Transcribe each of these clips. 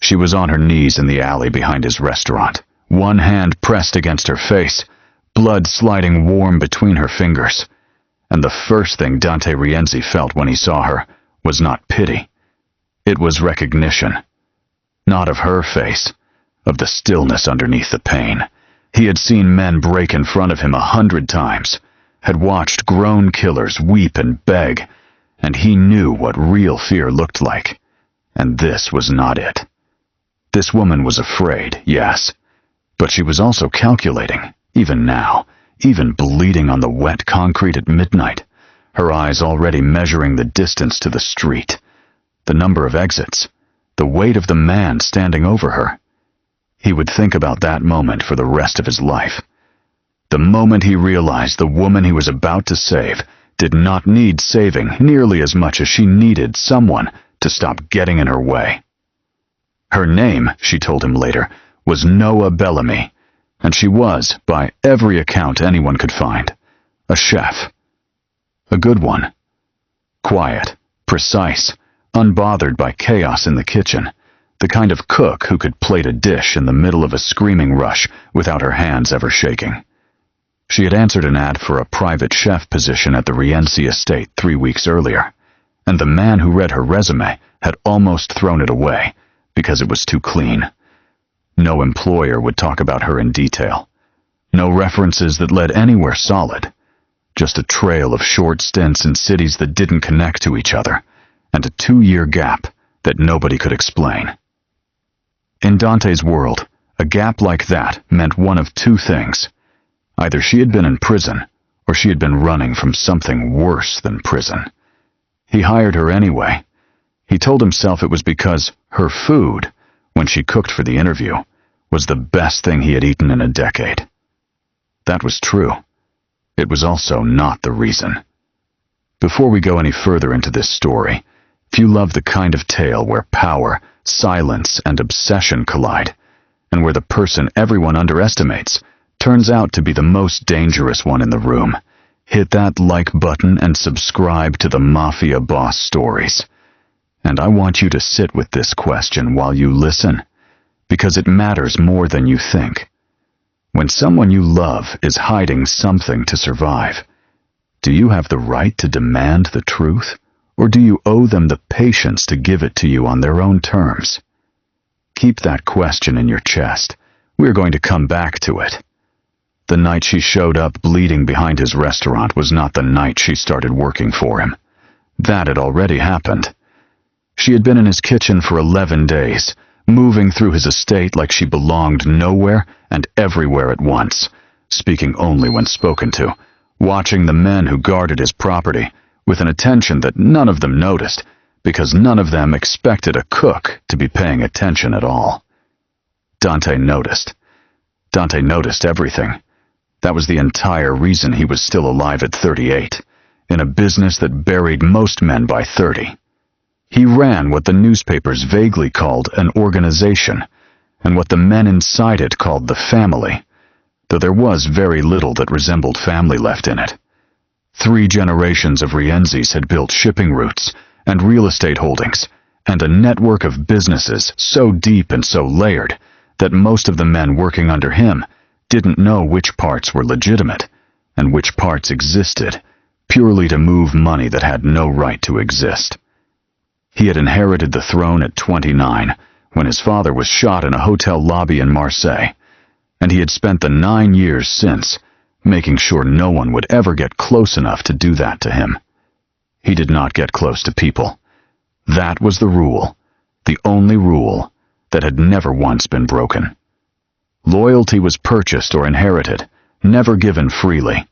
She was on her knees in the alley behind his restaurant, one hand pressed against her face, blood sliding warm between her fingers. And the first thing Dante Rienzi felt when he saw her was not pity. It was recognition. Not of her face, of the stillness underneath the pain. He had seen men break in front of him 100 times, had watched grown killers weep and beg, and he knew what real fear looked like. And this was not it. This woman was afraid, yes, but she was also calculating, even now, even bleeding on the wet concrete at midnight, her eyes already measuring the distance to the street, the number of exits, the weight of the man standing over her. He would think about that moment for the rest of his life. The moment he realized the woman he was about to save did not need saving nearly as much as she needed someone to stop getting in her way. Her name, she told him later, was Noah Bellamy, and she was, by every account anyone could find, a chef. A good one. Quiet, precise, unbothered by chaos in the kitchen, the kind of cook who could plate a dish in the middle of a screaming rush without her hands ever shaking. She had answered an ad for a private chef position at the Rienzi estate 3 weeks earlier, and the man who read her resume had almost thrown it away because it was too clean. No employer would talk about her in detail. No references that led anywhere solid. Just a trail of short stints in cities that didn't connect to each other, and a 2-year gap that nobody could explain. In Dante's world, a gap like that meant one of two things. Either she had been in prison, or she had been running from something worse than prison. He hired her anyway. He told himself it was because her food, when she cooked for the interview, was the best thing he had eaten in a decade. That was true. It was also not the reason. Before we go any further into this story, if you love the kind of tale where power, silence, and obsession collide, and where the person everyone underestimates turns out to be the most dangerous one in the room, hit that like button and subscribe to the Mafia Boss Stories. And I want you to sit with this question while you listen, because it matters more than you think. When someone you love is hiding something to survive, do you have the right to demand the truth, or do you owe them the patience to give it to you on their own terms? Keep that question in your chest. We're going to come back to it. The night she showed up bleeding behind his restaurant was not the night she started working for him. That had already happened. She had been in his kitchen for 11 days, moving through his estate like she belonged nowhere and everywhere at once, speaking only when spoken to, watching the men who guarded his property, with an attention that none of them noticed, because none of them expected a cook to be paying attention at all. Dante noticed. Dante noticed everything. That was the entire reason he was still alive at 38, in a business that buried most men by 30. He ran what the newspapers vaguely called an organization, and what the men inside it called the family, though there was very little that resembled family left in it. 3 generations of Rienzis had built shipping routes and real estate holdings, and a network of businesses so deep and so layered that most of the men working under him didn't know which parts were legitimate and which parts existed purely to move money that had no right to exist. He had inherited the throne at 29 when his father was shot in a hotel lobby in Marseille, and he had spent the 9 years since making sure no one would ever get close enough to do that to him. He did not get close to people. That was the rule, the only rule that had never once been broken. Loyalty was purchased or inherited, never given freely,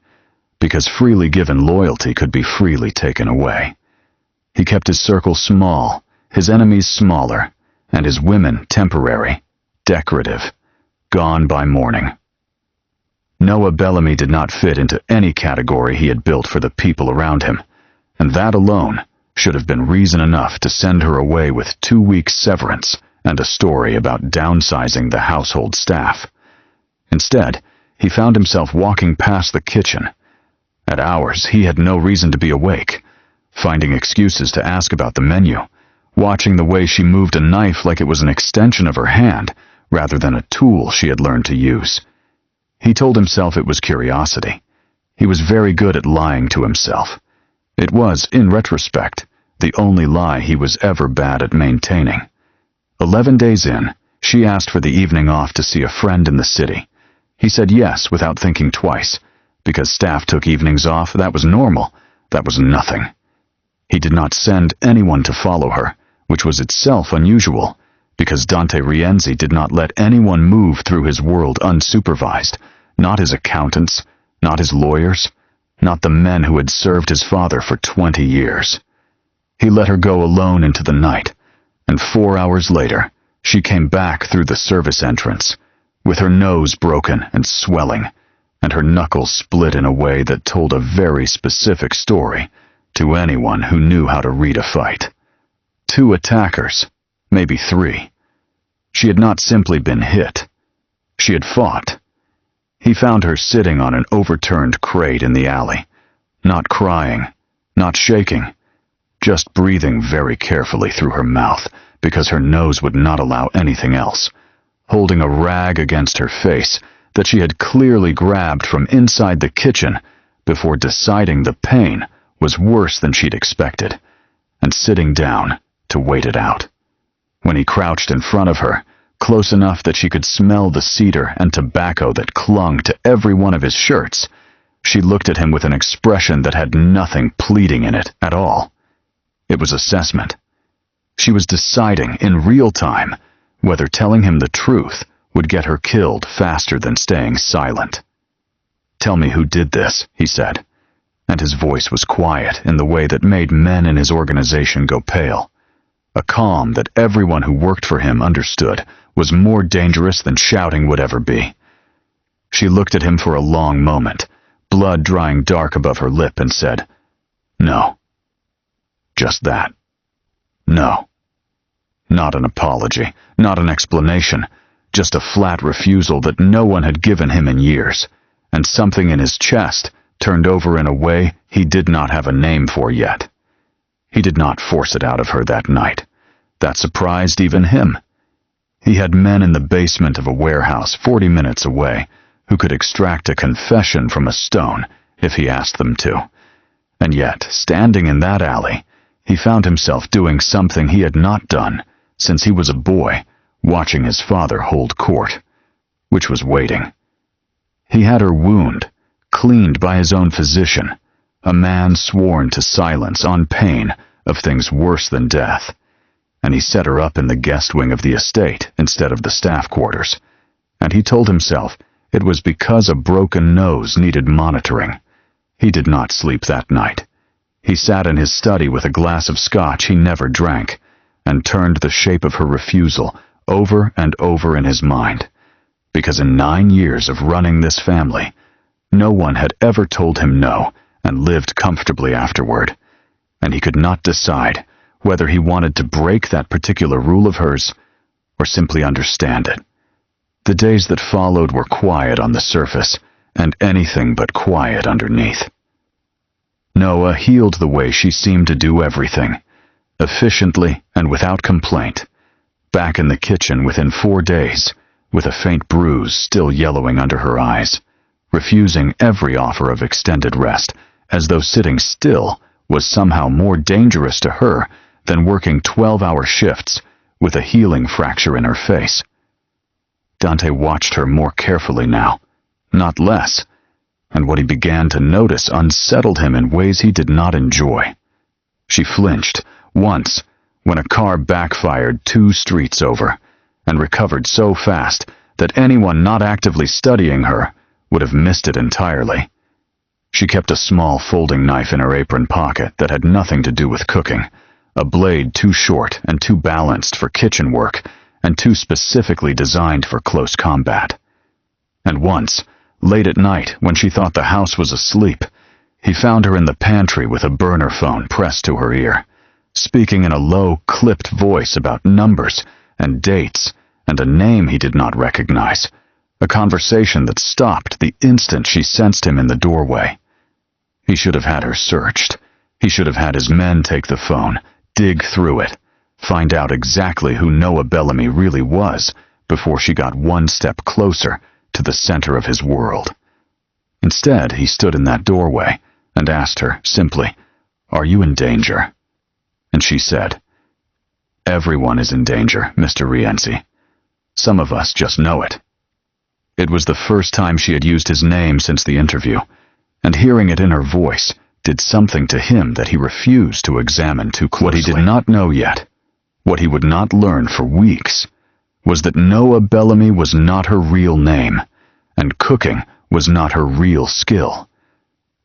because freely given loyalty could be freely taken away. He kept his circle small, his enemies smaller, and his women temporary, decorative, gone by morning. Noah Bellamy did not fit into any category he had built for the people around him, and that alone should have been reason enough to send her away with 2 weeks' severance and a story about downsizing the household staff. Instead, he found himself walking past the kitchen. At hours, he had no reason to be awake, finding excuses to ask about the menu, watching the way she moved a knife like it was an extension of her hand rather than a tool she had learned to use. He told himself it was curiosity. He was very good at lying to himself. It was, in retrospect, the only lie he was ever bad at maintaining. 11 days in, she asked for the evening off to see a friend in the city. He said yes without thinking twice. Because staff took evenings off, that was normal. That was nothing. He did not send anyone to follow her, which was itself unusual, because Dante Rienzi did not let anyone move through his world unsupervised, not his accountants, not his lawyers, not the men who had served his father for 20 years. He let her go alone into the night, and 4 hours later, she came back through the service entrance, with her nose broken and swelling, and her knuckles split in a way that told a very specific story to anyone who knew how to read a fight. 2 attackers, maybe 3. She had not simply been hit. She had fought. He found her sitting on an overturned crate in the alley, not crying, not shaking, just breathing very carefully through her mouth because her nose would not allow anything else, holding a rag against her face that she had clearly grabbed from inside the kitchen before deciding the pain was worse than she'd expected, and sitting down to wait it out. When he crouched in front of her, close enough that she could smell the cedar and tobacco that clung to every one of his shirts, she looked at him with an expression that had nothing pleading in it at all. It was assessment. She was deciding in real time whether telling him the truth would get her killed faster than staying silent. "Tell me who did this," he said, and his voice was quiet in the way that made men in his organization go pale. A calm that everyone who worked for him understood was more dangerous than shouting would ever be. She looked at him for a long moment, blood drying dark above her lip, and said, "No." Just that. No. Not an apology, not an explanation, just a flat refusal that no one had given him in years, and something in his chest turned over in a way he did not have a name for yet. He did not force it out of her that night. That surprised even him. He had men in the basement of a warehouse 40 minutes away who could extract a confession from a stone if he asked them to. And yet, standing in that alley, he found himself doing something he had not done since he was a boy, watching his father hold court, which was waiting. He had her wound, cleaned by his own physician, a man sworn to silence on pain of things worse than death, and he set her up in the guest wing of the estate instead of the staff quarters, and he told himself it was because a broken nose needed monitoring. He did not sleep that night. He sat in his study with a glass of scotch he never drank, and turned the shape of her refusal over and over in his mind, because in 9 years of running this family, no one had ever told him no and lived comfortably afterward, and he could not decide whether he wanted to break that particular rule of hers or simply understand it. The days that followed were quiet on the surface, and anything but quiet underneath. Noah healed the way she seemed to do everything, efficiently and without complaint, back in the kitchen within 4 days, with a faint bruise still yellowing under her eyes, refusing every offer of extended rest, as though sitting still was somehow more dangerous to her than working 12-hour shifts with a healing fracture in her face. Dante watched her more carefully now, not less, and what he began to notice unsettled him in ways he did not enjoy. She flinched once when a car backfired 2 streets over, and recovered so fast that anyone not actively studying her would have missed it entirely. She kept a small folding knife in her apron pocket that had nothing to do with cooking, a blade too short and too balanced for kitchen work, and too specifically designed for close combat. And once, late at night when she thought the house was asleep, he found her in the pantry with a burner phone pressed to her ear, speaking in a low, clipped voice about numbers and dates and a name he did not recognize, a conversation that stopped the instant she sensed him in the doorway. He should have had her searched. He should have had his men take the phone, dig through it, find out exactly who Noah Bellamy really was before she got one step closer to the center of his world. Instead, he stood in that doorway and asked her simply, "Are you in danger?" And she said, "Everyone is in danger, Mr. Rienzi. Some of us just know it." It was the first time she had used his name since the interview, and hearing it in her voice did something to him that he refused to examine too closely. What he did not know yet, what he would not learn for weeks, was that Noah Bellamy was not her real name, and cooking was not her real skill,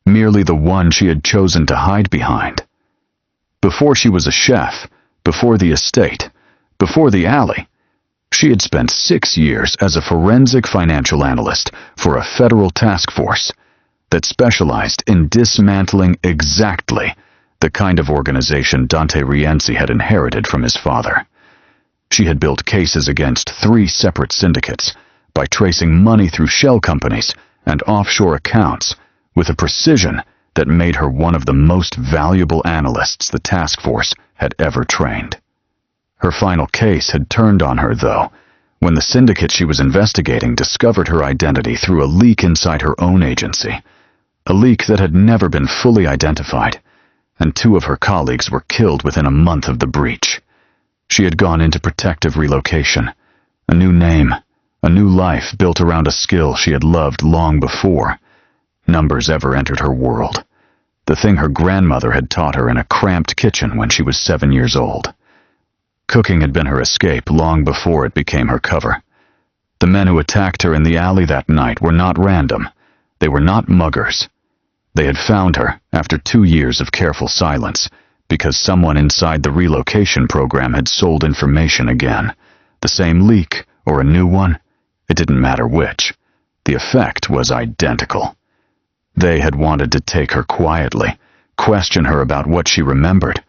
merely the one she had chosen to hide behind. Before she was a chef, before the estate, before the alley, she had spent 6 years as a forensic financial analyst for a federal task force that specialized in dismantling exactly the kind of organization Dante Rienzi had inherited from his father. She had built cases against 3 separate syndicates by tracing money through shell companies and offshore accounts with a precision that made her one of the most valuable analysts the task force had ever trained. Her final case had turned on her, though, when the syndicate she was investigating discovered her identity through a leak inside her own agency, a leak that had never been fully identified, and 2 of her colleagues were killed within a month of the breach. She had gone into protective relocation, a new name, a new life built around a skill she had loved long before numbers ever entered her world, the thing her grandmother had taught her in a cramped kitchen when she was 7 years old. Cooking had been her escape long before it became her cover. The men who attacked her in the alley that night were not random. They were not muggers. They had found her after 2 years of careful silence because someone inside the relocation program had sold information again. The same leak or a new one, it didn't matter which. The effect was identical. They had wanted to take her quietly, question her about what she remembered,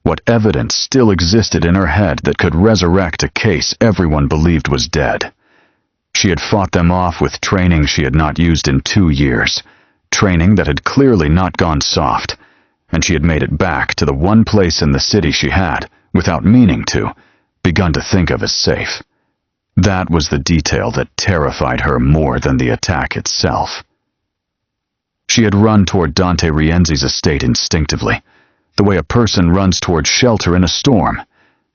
what evidence still existed in her head that could resurrect a case everyone believed was dead. She had fought them off with training she had not used in 2 years, training that had clearly not gone soft, and she had made it back to the one place in the city she had, without meaning to, begun to think of as safe. That was the detail that terrified her more than the attack itself. She had run toward Dante Rienzi's estate instinctively, the way a person runs toward shelter in a storm,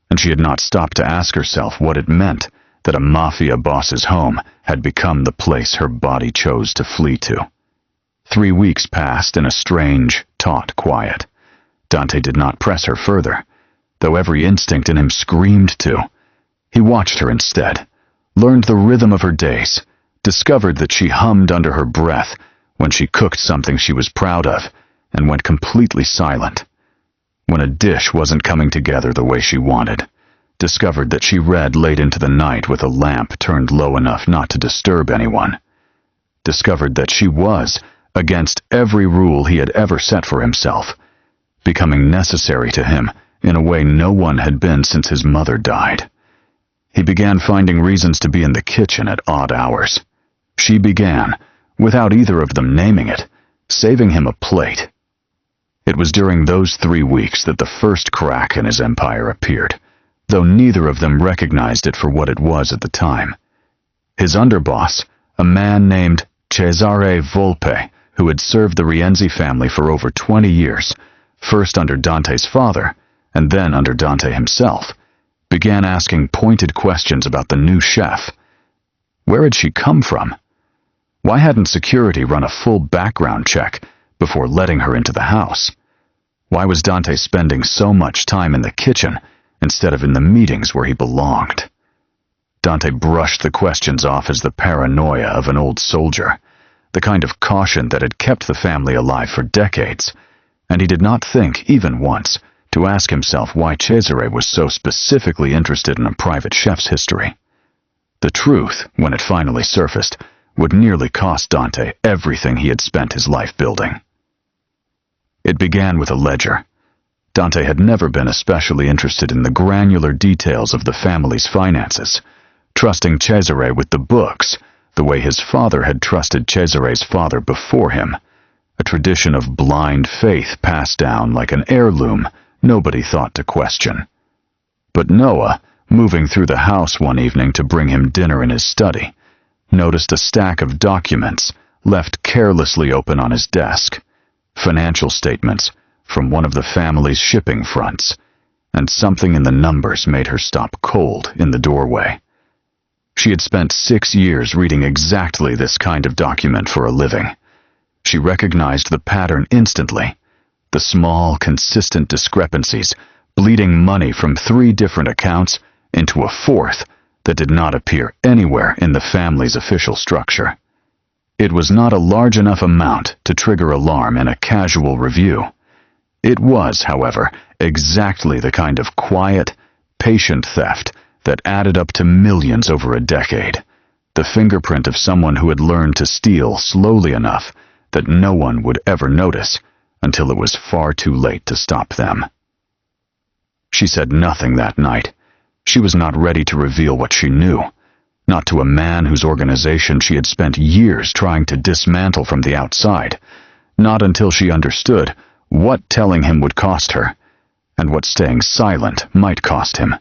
and she had not stopped to ask herself what it meant that a Mafia boss's home had become the place her body chose to flee to. 3 weeks passed in a strange, taut quiet. Dante did not press her further, though every instinct in him screamed to. He watched her instead, learned the rhythm of her days, discovered that she hummed under her breath when she cooked something she was proud of, and went completely silent. When a dish wasn't coming together the way she wanted, discovered that she read late into the night with a lamp turned low enough not to disturb anyone. Discovered that she was, against every rule he had ever set for himself, becoming necessary to him in a way no one had been since his mother died. He began finding reasons to be in the kitchen at odd hours. She began, without either of them naming it, saving him a plate. It was during those 3 weeks that the first crack in his empire appeared, though neither of them recognized it for what it was at the time. His underboss, a man named Cesare Volpe, who had served the Rienzi family for over 20 years, first under Dante's father, and then under Dante himself, began asking pointed questions about the new chef. Where had she come from? Why hadn't security run a full background check before letting her into the house? Why was Dante spending so much time in the kitchen instead of in the meetings where he belonged? Dante brushed the questions off as the paranoia of an old soldier, the kind of caution that had kept the family alive for decades, and he did not think, even once, to ask himself why Cesare was so specifically interested in a private chef's history. The truth, when it finally surfaced, would nearly cost Dante everything he had spent his life building. It began with a ledger. Dante had never been especially interested in the granular details of the family's finances, trusting Cesare with the books, the way his father had trusted Cesare's father before him, a tradition of blind faith passed down like an heirloom nobody thought to question. But Noah, moving through the house one evening to bring him dinner in his study, noticed a stack of documents left carelessly open on his desk. Financial statements from one of the family's shipping fronts, and something in the numbers made her stop cold in the doorway. She had spent 6 years reading exactly this kind of document for a living. She recognized the pattern instantly. The small, consistent discrepancies, bleeding money from 3 different accounts into a 4th that did not appear anywhere in the family's official structure. It was not a large enough amount to trigger alarm in a casual review. It was, however, exactly the kind of quiet, patient theft that added up to millions over a decade, the fingerprint of someone who had learned to steal slowly enough that no one would ever notice until it was far too late to stop them. She said nothing that night. She was not ready to reveal what she knew, not to a man whose organization she had spent years trying to dismantle from the outside, not until she understood what telling him would cost her, and what staying silent might cost him.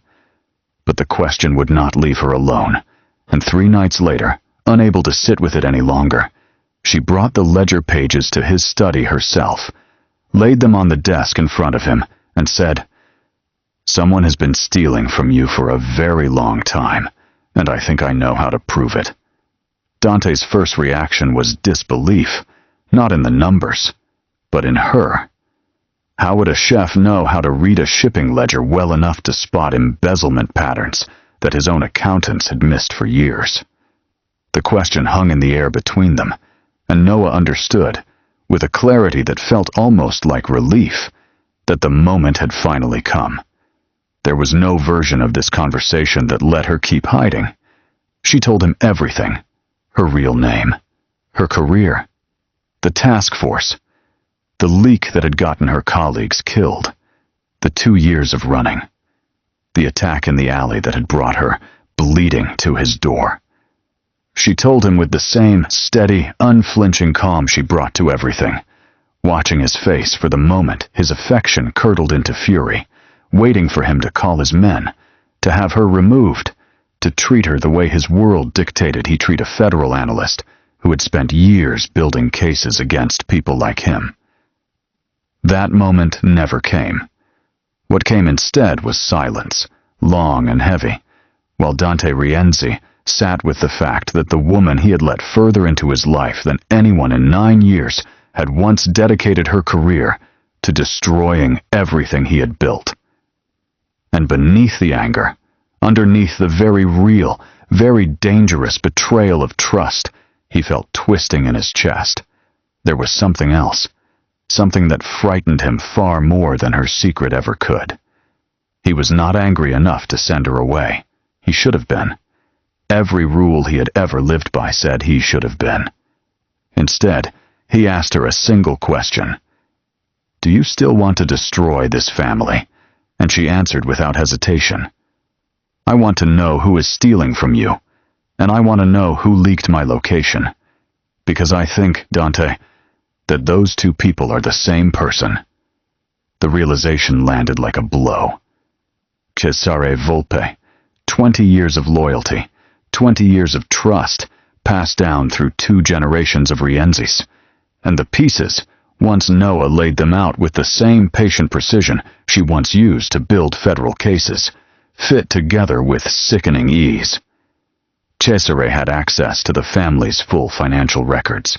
But the question would not leave her alone, and 3 nights later, unable to sit with it any longer, she brought the ledger pages to his study herself, laid them on the desk in front of him, and said, "Someone has been stealing from you for a very long time, and I think I know how to prove it." Dante's first reaction was disbelief, not in the numbers, but in her. How would a chef know how to read a shipping ledger well enough to spot embezzlement patterns that his own accountants had missed for years? The question hung in the air between them, and Noah understood, with a clarity that felt almost like relief, that the moment had finally come. There was no version of this conversation that let her keep hiding. She told him everything: her real name, her career, the task force, the leak that had gotten her colleagues killed, the 2 years of running, the attack in the alley that had brought her, bleeding, to his door. She told him with the same steady, unflinching calm she brought to everything, watching his face for the moment his affection curdled into fury, waiting for him to call his men, to have her removed, to treat her the way his world dictated he treat a federal analyst who had spent years building cases against people like him. That moment never came. What came instead was silence, long and heavy, while Dante Rienzi sat with the fact that the woman he had let further into his life than anyone in 9 years had once dedicated her career to destroying everything he had built. And beneath the anger, underneath the very real, very dangerous betrayal of trust he felt twisting in his chest, there was something else. Something that frightened him far more than her secret ever could. He was not angry enough to send her away. He should have been. Every rule he had ever lived by said he should have been. Instead, he asked her a single question. "Do you still want to destroy this family?" And she answered without hesitation. "I want to know who is stealing from you, and I want to know who leaked my location. Because I think, Dante, that those 2 people are the same person." The realization landed like a blow. Cesare Volpe, 20 years of loyalty, 20 years of trust, passed down through 2 generations of Rienzis, and the pieces, once Noah laid them out with the same patient precision she once used to build federal cases, fit together with sickening ease. Cesare had access to the family's full financial records.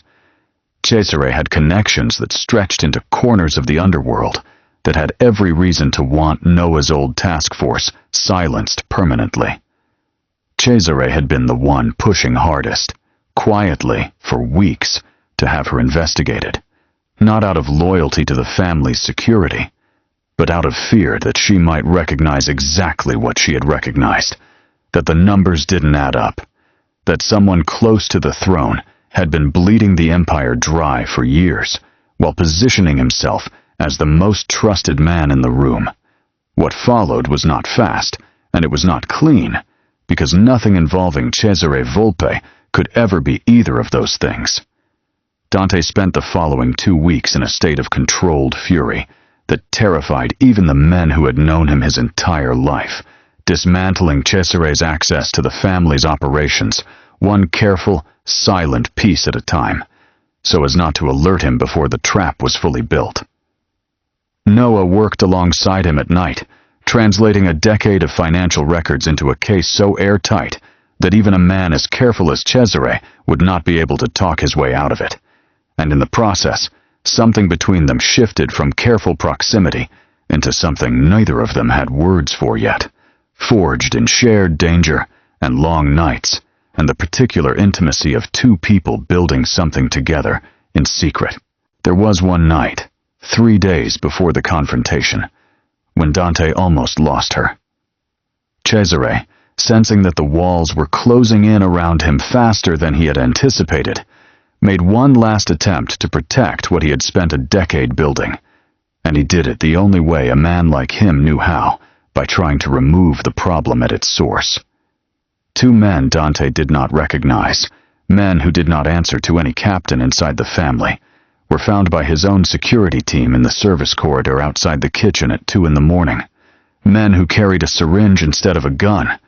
Cesare had connections that stretched into corners of the underworld that had every reason to want Noah's old task force silenced permanently. Cesare had been the one pushing hardest, quietly, for weeks, to have her investigated, not out of loyalty to the family's security, but out of fear that she might recognize exactly what she had recognized, that the numbers didn't add up, that someone close to the throne had been bleeding the empire dry for years, while positioning himself as the most trusted man in the room. What followed was not fast, and it was not clean, because nothing involving Cesare Volpe could ever be either of those things. Dante spent the following 2 weeks in a state of controlled fury that terrified even the men who had known him his entire life, dismantling Cesare's access to the family's operations, one careful, silent piece at a time, so as not to alert him before the trap was fully built. Noah worked alongside him at night, translating a decade of financial records into a case so airtight that even a man as careful as Cesare would not be able to talk his way out of it. And in the process, something between them shifted from careful proximity into something neither of them had words for yet, forged in shared danger and long nights, and the particular intimacy of two people building something together in secret. There was one night, 3 days before the confrontation, when Dante almost lost her. Cesare, sensing that the walls were closing in around him faster than he had anticipated, made one last attempt to protect what he had spent a decade building, and he did it the only way a man like him knew how, by trying to remove the problem at its source. Two men Dante did not recognize, men who did not answer to any captain inside the family, were found by his own security team in the service corridor outside the kitchen at 2 in the morning. Men who carried a syringe instead of a gun,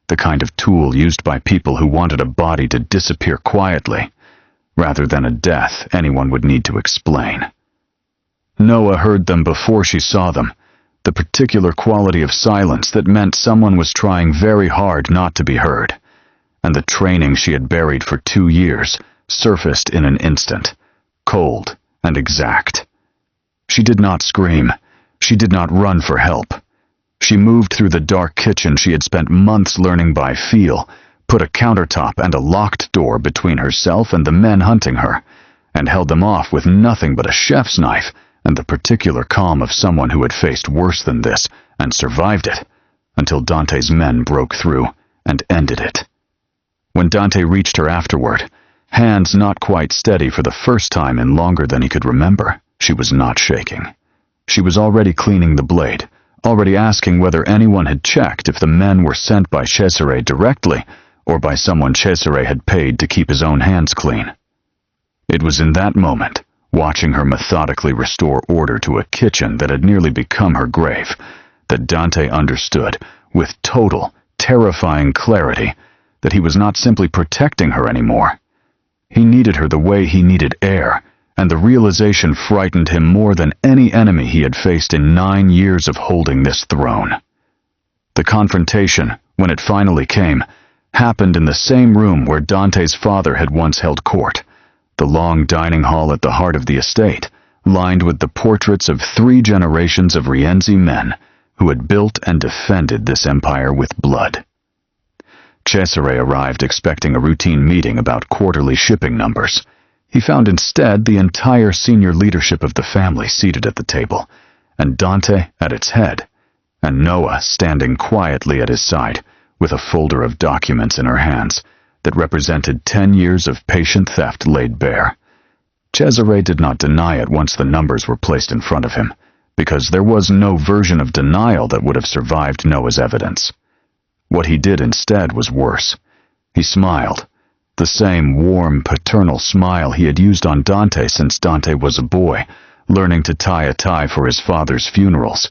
the kind of tool used by people who wanted a body to disappear quietly, rather than a death anyone would need to explain. Noah heard them before she saw them, the particular quality of silence that meant someone was trying very hard not to be heard, and the training she had buried for 2 years surfaced in an instant, cold and exact. She did not scream. She did not run for help. She moved through the dark kitchen she had spent months learning by feel, put a countertop and a locked door between herself and the men hunting her, and held them off with nothing but a chef's knife and the particular calm of someone who had faced worse than this and survived it, until Dante's men broke through and ended it. When Dante reached her afterward, hands not quite steady for the first time in longer than he could remember, she was not shaking. She was already cleaning the blade, already asking whether anyone had checked if the men were sent by Cesare directly or by someone Cesare had paid to keep his own hands clean. It was in that moment, watching her methodically restore order to a kitchen that had nearly become her grave, that Dante understood, with total, terrifying clarity, that he was not simply protecting her anymore. He needed her the way he needed air, and the realization frightened him more than any enemy he had faced in 9 years of holding this throne. The confrontation, when it finally came, happened in the same room where Dante's father had once held court, the long dining hall at the heart of the estate, lined with the portraits of 3 generations of Rienzi men who had built and defended this empire with blood. Cesare arrived expecting a routine meeting about quarterly shipping numbers. He found instead the entire senior leadership of the family seated at the table, and Dante at its head, and Noah standing quietly at his side, with a folder of documents in her hands that represented 10 years of patient theft laid bare. Cesare did not deny it once the numbers were placed in front of him, because there was no version of denial that would have survived Noah's evidence. What he did instead was worse. He smiled, the same warm, paternal smile he had used on Dante since Dante was a boy, learning to tie a tie for his father's funerals,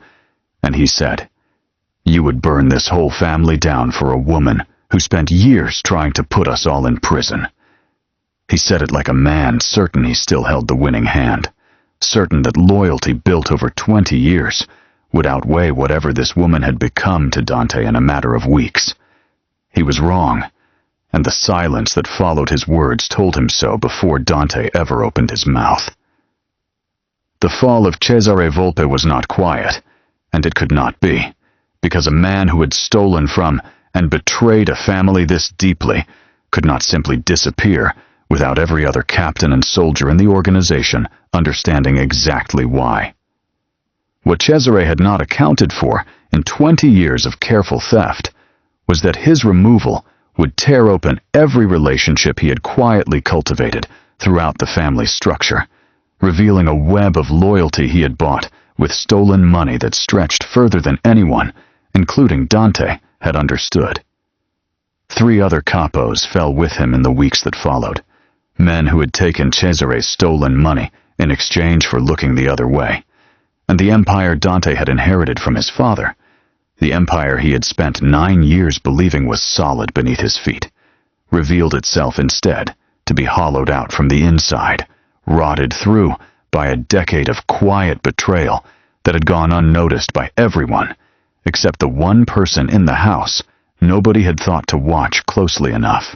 and he said, "You would burn this whole family down for a woman who spent years trying to put us all in prison." He said it like a man certain he still held the winning hand, certain that loyalty built over 20 years would outweigh whatever this woman had become to Dante in a matter of weeks. He was wrong, and the silence that followed his words told him so before Dante ever opened his mouth. The fall of Cesare Volpe was not quiet, and it could not be, because a man who had stolen from and betrayed a family this deeply could not simply disappear without every other captain and soldier in the organization understanding exactly why. What Cesare had not accounted for in 20 years of careful theft was that his removal would tear open every relationship he had quietly cultivated throughout the family structure, revealing a web of loyalty he had bought with stolen money that stretched further than anyone, including Dante, had understood. 3 other capos fell with him in the weeks that followed, men who had taken Cesare's stolen money in exchange for looking the other way, and the empire Dante had inherited from his father, The empire he had spent 9 years believing was solid beneath his feet revealed itself instead to be hollowed out from the inside, rotted through by a decade of quiet betrayal that had gone unnoticed by everyone, except the one person in the house nobody had thought to watch closely enough.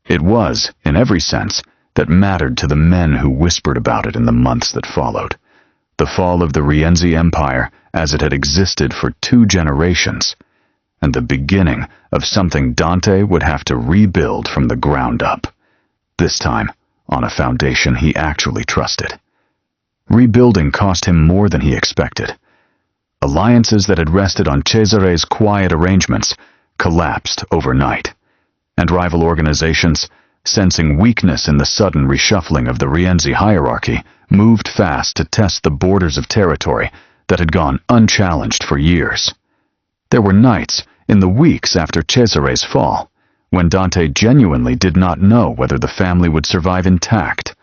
It was, in every sense, that mattered to the men who whispered about it in the months that followed. The fall of the Rienzi Empire as it had existed for 2 generations, and the beginning of something Dante would have to rebuild from the ground up, this time on a foundation he actually trusted. Rebuilding cost him more than he expected. Alliances that had rested on Cesare's quiet arrangements collapsed overnight, and rival organizations, sensing weakness in the sudden reshuffling of the Rienzi hierarchy, moved fast to test the borders of territory that had gone unchallenged for years. There were nights, in the weeks after Cesare's fall, when Dante genuinely did not know whether the family would survive intact,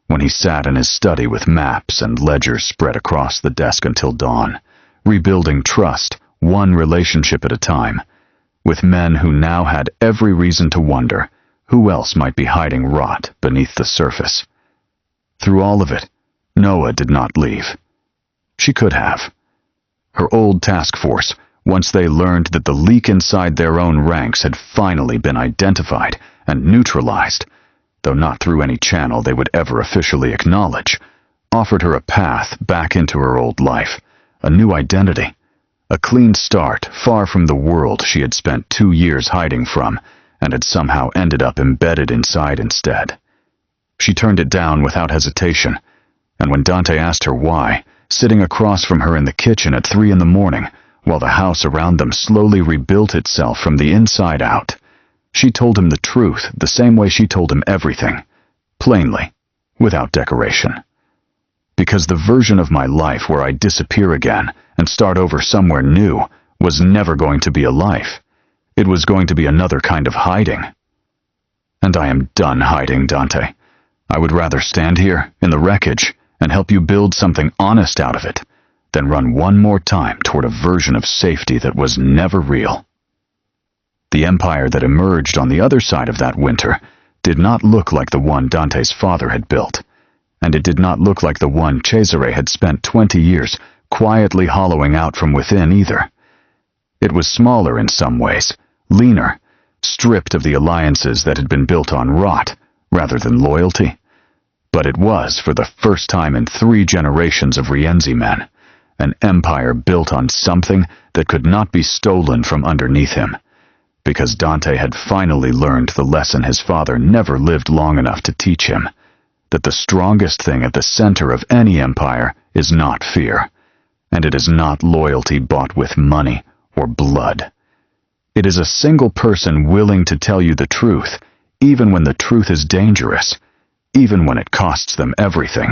when he sat in his study with maps and ledgers spread across the desk until dawn, rebuilding trust, one relationship at a time, with men who now had every reason to wonder who else might be hiding rot beneath the surface. Through all of it, Noah did not leave. She could have. Her old task force, once they learned that the leak inside their own ranks had finally been identified and neutralized, though not through any channel they would ever officially acknowledge, offered her a path back into her old life, a new identity, a clean start far from the world she had spent 2 years hiding from and had somehow ended up embedded inside instead. She turned it down without hesitation, and when Dante asked her why, sitting across from her in the kitchen at 3 a.m, while the house around them slowly rebuilt itself from the inside out, she told him the truth the same way she told him everything, plainly, without decoration. Because the version of my life where I disappear again and start over somewhere new was never going to be a life. It was going to be another kind of hiding. And I am done hiding, Dante. I would rather stand here, in the wreckage, and help you build something honest out of it, than run one more time toward a version of safety that was never real. The empire that emerged on the other side of that winter did not look like the one Dante's father had built, and it did not look like the one Cesare had spent 20 years quietly hollowing out from within either. It was smaller in some ways, leaner, stripped of the alliances that had been built on rot rather than loyalty. But it was, for the first time in 3 generations of Rienzi men, an empire built on something that could not be stolen from underneath him, because Dante had finally learned the lesson his father never lived long enough to teach him, that the strongest thing at the center of any empire is not fear, and it is not loyalty bought with money or blood. It is a single person willing to tell you the truth, even when the truth is dangerous, even when it costs them everything,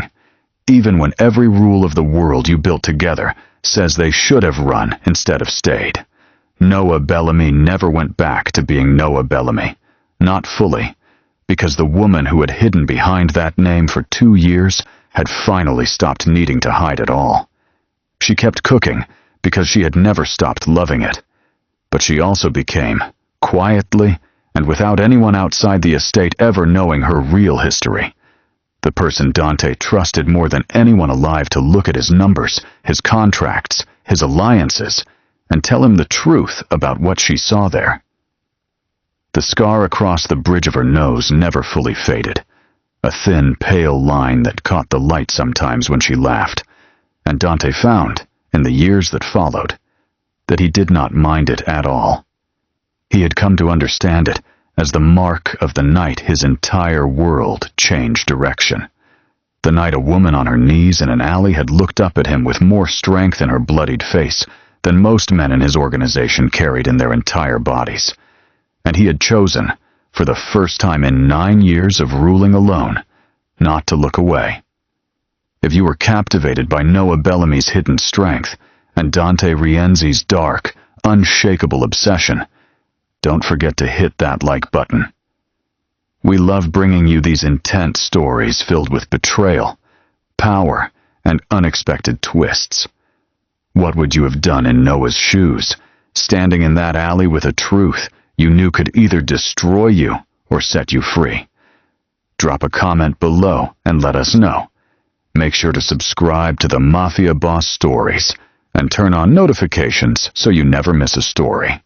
even when every rule of the world you built together says they should have run instead of stayed. Noah Bellamy never went back to being Noah Bellamy, not fully, because the woman who had hidden behind that name for 2 years had finally stopped needing to hide at all. She kept cooking because she had never stopped loving it, but she also became, quietly and without anyone outside the estate ever knowing her real history, the person Dante trusted more than anyone alive to look at his numbers, his contracts, his alliances, and tell him the truth about what she saw there. The scar across the bridge of her nose never fully faded, a thin, pale line that caught the light sometimes when she laughed, and Dante found, in the years that followed, that he did not mind it at all. He had come to understand it as the mark of the night his entire world changed direction. The night a woman on her knees in an alley had looked up at him with more strength in her bloodied face than most men in his organization carried in their entire bodies. And he had chosen, for the first time in 9 years of ruling alone, not to look away. If you were captivated by Noah Bellamy's hidden strength and Dante Rienzi's dark, unshakable obsession, don't forget to hit that like button. We love bringing you these intense stories filled with betrayal, power, and unexpected twists. What would you have done in Noah's shoes standing in that alley with a truth you knew could either destroy you or set you free. Drop a comment below and let us know. Make sure to subscribe to the Mafia Boss Stories and turn on notifications so you never miss a story.